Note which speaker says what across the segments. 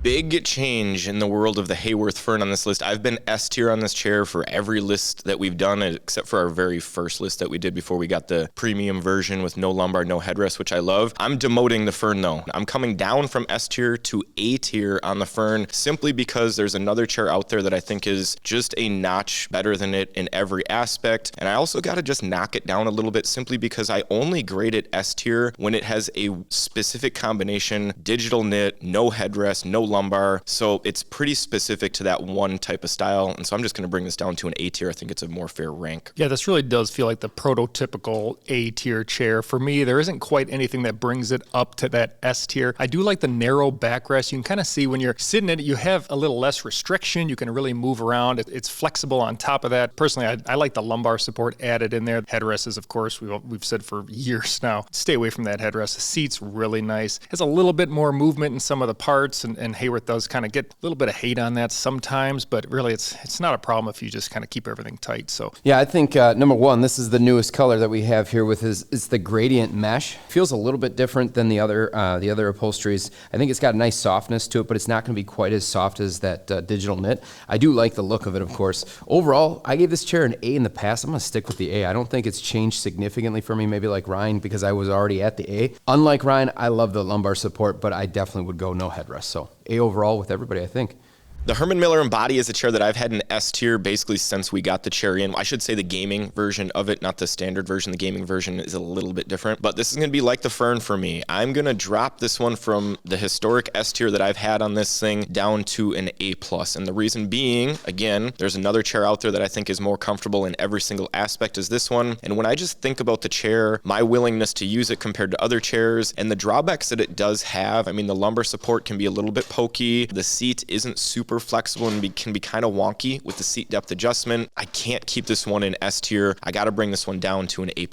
Speaker 1: Big change in the world of the Haworth Fern on this list. I've been S tier on this chair for every list that we've done, except for our very first list that we did before we got the premium version with no lumbar, no headrest, which I love. I'm demoting the Fern though. I'm coming down from S tier to A tier on the Fern simply because there's another chair out there that I think is just a notch better than it in every aspect. And I also got to just knock it down a little bit simply because I only grade it S tier when it has a specific combination, digital knit, no headrest, no lumbar, so it's pretty specific to that one type of style, and so I'm just going to bring this down to an A tier. I think it's a more fair rank.
Speaker 2: Yeah, this really does feel like the prototypical A tier chair. For me, there isn't quite anything that brings it up to that S tier. I do like the narrow backrest. You can kind of see when you're sitting in it, you have a little less restriction. You can really move around. It's flexible on top of that. Personally, I like the lumbar support added in there. Headrest is, of course, we've said for years now, stay away from that headrest. The seat's really nice. Has a little bit more movement in some of the parts, and Haworth does kind of get a little bit of hate on that sometimes, but really it's not a problem if you just kind of keep everything tight. So
Speaker 3: yeah, I think number one, this is the newest color that we have here with is the gradient mesh. Feels a little bit different than the other upholsteries. I think it's got a nice softness to it, but it's not going to be quite as soft as that digital knit. I do like the look of it, of course. Overall, I gave this chair an A in the past. I'm going to stick with the A. I don't think it's changed significantly for me, maybe like Ryan, because I was already at the A. Unlike Ryan, I love the lumbar support, but I definitely would go no headrest. So A overall with everybody, I think.
Speaker 1: The Herman Embody is a chair that I've had in S tier basically since we got the chair in. I should say the gaming version of it, not the standard version. The gaming version is a little bit different, but this is going to be like the Fern for me. I'm going to drop this one from the historic S tier that I've had on this thing down to an A+. And the reason being, again, there's another chair out there that I think is more comfortable in every single aspect as this one. And when I just think about the chair, my willingness to use it compared to other chairs, and the drawbacks that it does have, I mean, the lumbar support can be a little bit pokey. The seat isn't super flexible and can be kind of wonky with the seat depth adjustment. I can't keep this one in S tier. I got to bring this one down to an A+.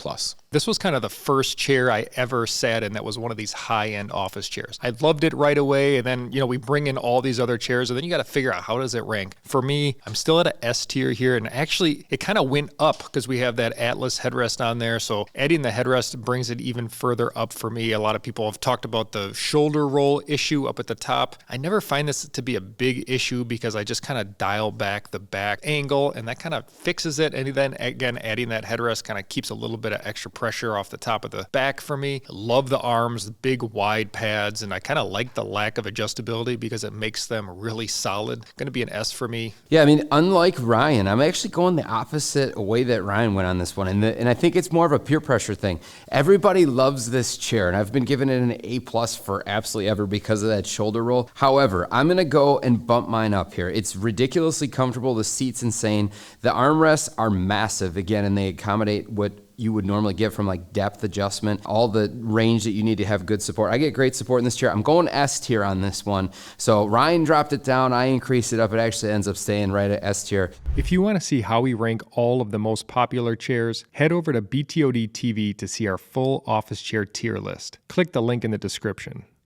Speaker 2: This was kind of the first chair I ever sat in that was one of these high-end office chairs. I loved it right away, and then, we bring in all these other chairs, and then you got to figure out how does it rank. For me, I'm still at an S tier here, and actually, it kind of went up because we have that Atlas headrest on there, so adding the headrest brings it even further up for me. A lot of people have talked about the shoulder roll issue up at the top. I never find this to be a big issue because I just kind of dial back the back angle, and that kind of fixes it, and then, again, adding that headrest kind of keeps a little bit of extra pressure off the top of the back for me. I love the arms, the big wide pads, and I kind of like the lack of adjustability because it makes them really solid. Going to be an S for me.
Speaker 3: Yeah, I mean, unlike Ryan, I'm actually going the opposite way that Ryan went on this one, and I think it's more of a peer pressure thing. Everybody loves this chair, and I've been giving it an A+ for absolutely ever because of that shoulder roll. However, I'm going to go and bump mine up here. It's ridiculously comfortable. The seat's insane. The armrests are massive, again, and they accommodate what you would normally get from like depth adjustment, all the range that you need to have good support. I get great support in this chair. I'm going S tier on this one. So Ryan dropped it down, I increased it up. It actually ends up staying right at S tier.
Speaker 2: If you want to see how we rank all of the most popular chairs, head over to BTODtv to see our full office chair tier list. Click the link in the description.